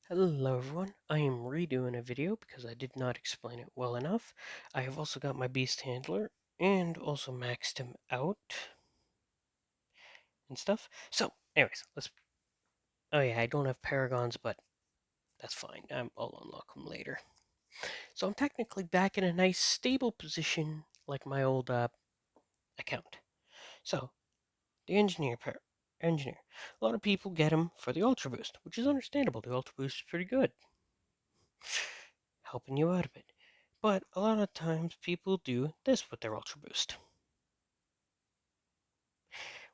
Hello everyone, I am redoing a video because I did not explain it well enough. I have also got my beast handler and also maxed him out and stuff. So, anyways, oh yeah, I don't have paragons, but that's fine. I'll unlock them later. So I'm technically back in a nice stable position like my old account. So, the engineer. A lot of people get him for the ultra boost, which is understandable. The ultra boost is pretty good, helping you out a bit. But a lot of times people do this with their ultra boost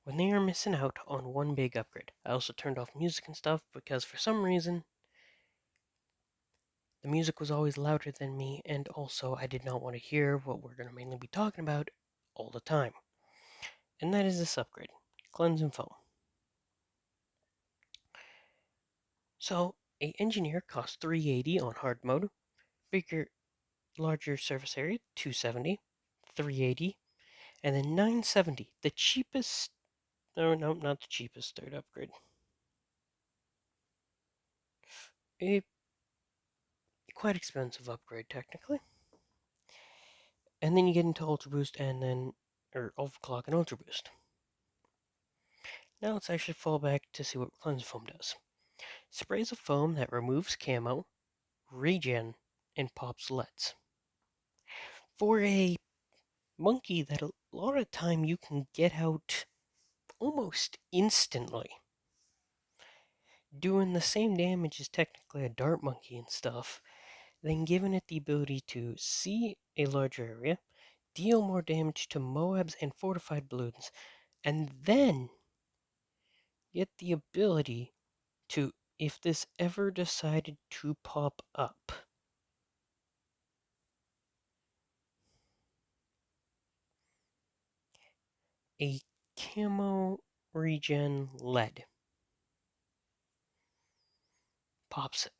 when they are missing out on one big upgrade. I also turned off music and stuff because for some reason the music was always louder than me, and also I did not want to hear what we're going to mainly be talking about all the time. And that is this upgrade, Cleanse and Foam. So, a engineer costs 380 on hard mode, bigger, larger surface area 270, 380, and then 970, the cheapest. No, not the cheapest third upgrade. A quite expensive upgrade technically. And then you get into Ultra Boost and then or Overclock and Ultra Boost. Now let's actually fall back to see what Cleanse Foam does. Sprays of foam that removes camo, regen, and pops LEDs. For a monkey that a lot of time you can get out almost instantly, doing the same damage as technically a dart monkey and stuff, then giving it the ability to see a larger area, deal more damage to Moabs and fortified balloons, and then get the ability to, if this ever decided to pop up, a camo regen lead pops it.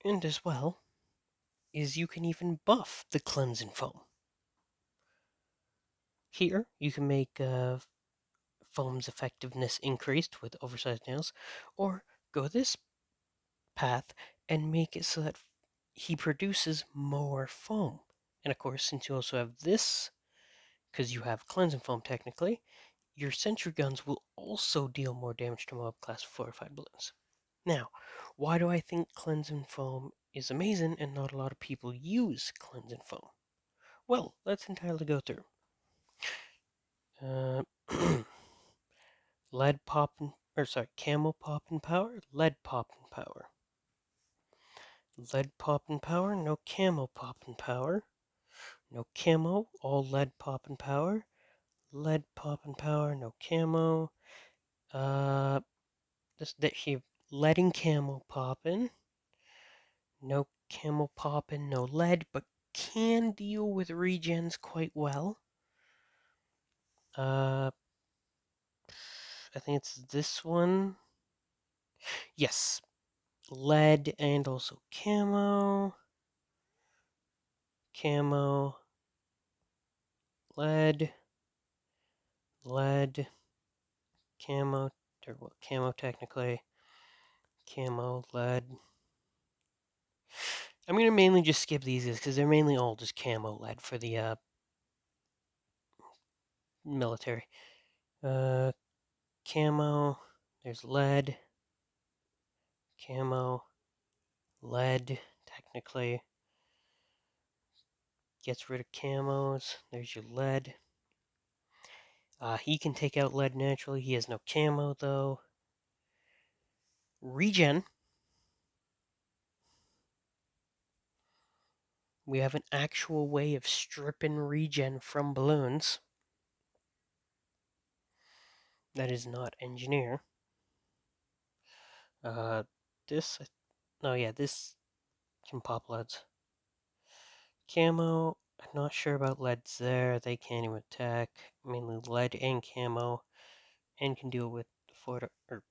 And as well, is you can even buff the cleansing foam. Here, you can make foam's effectiveness increased with oversized nails, or go this path and make it so that he produces more foam. And of course, since you also have this, because you have cleansing foam technically, your sentry guns will also deal more damage to mob class fortified balloons. Now, why do I think cleansing foam is amazing and not a lot of people use cleansing foam? Well, let's entirely go through. Uh, lead pop and, or sorry, camel pop and power, lead pop and power. Lead pop and power, no camo pop and power. No camo, all lead pop and power. Lead pop and power, no camo. This that he letting camo poppin'. No camo poppin', no lead, but can deal with regens quite well. Uh, I think it's this one. Yes, lead and also camo. Camo, lead, lead, camo, or well, camo technically. Camo, lead. I'm gonna mainly just skip these because they're mainly all just camo lead for the military. Uh, Camo. There's lead. Camo. Lead. Technically gets rid of camos. There's your lead. He can take out lead naturally. He has no camo though. Regen. We have an actual way of stripping regen from balloons. That is not engineer. This. No, yeah, this can pop leads. Camo. I'm not sure about leads there. They can't even attack. Mainly lead and camo, and can deal with Florida or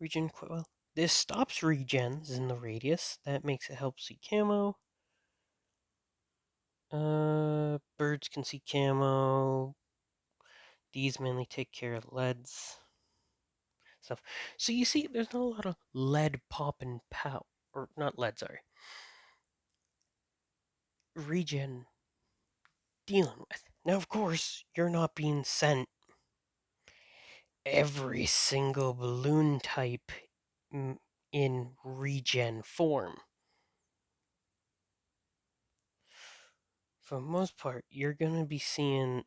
regen quite well. This stops regens in the radius. That makes it help see camo. Birds can see camo. These mainly take care of leads. stuff. So you see, there's not a lot of lead popping pow, or not lead, sorry, regen dealing with. Now, of course, you're not being sent every single balloon type in regen form. For the most part, you're going to be seeing,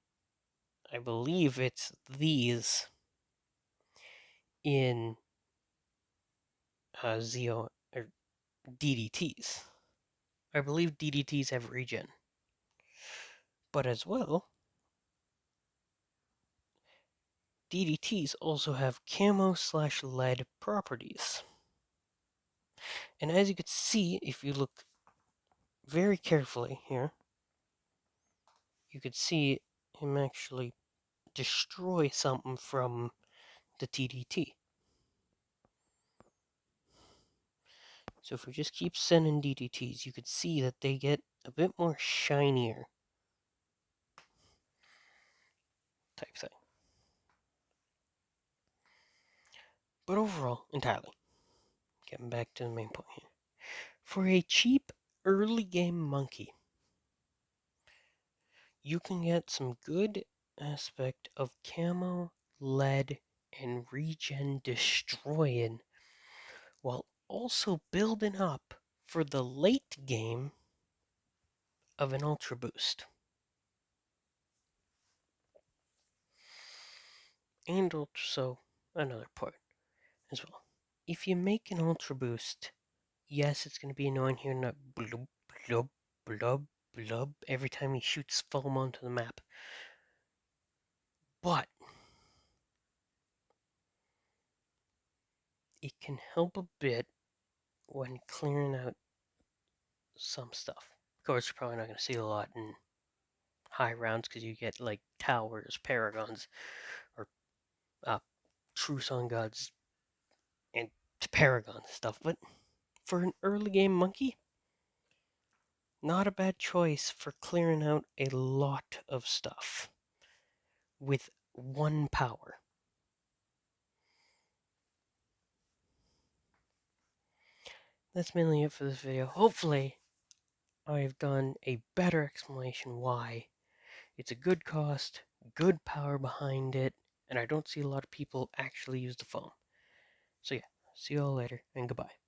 I believe it's these in Zeo or DDTs. I believe DDTs have regen. But as well, DDTs also have camo/lead properties. And as you can see, if you look very carefully here, you could see him actually destroy something from the TDT. So if we just keep sending DDTs, you could see that they get a bit more shinier type thing. But overall, entirely, getting back to the main point here. For a cheap early game monkey, you can get some good aspect of camo, lead, and regen destroying while also building up for the late game of an Ultra Boost. And also another part as well. If you make an Ultra Boost, yes, it's going to be annoying hearing that blub, blub, blub, blub every time he shoots foam onto the map. But it can help a bit when clearing out some stuff. Of course, you're probably not going to see a lot in high rounds because you get like towers, paragons, or true sun gods and paragon stuff. But for an early game monkey, not a bad choice for clearing out a lot of stuff with one power. That's mainly it for this video. Hopefully, I've done a better explanation why it's a good cost, good power behind it, and I don't see a lot of people actually use the foam. So yeah, see you all later, and goodbye.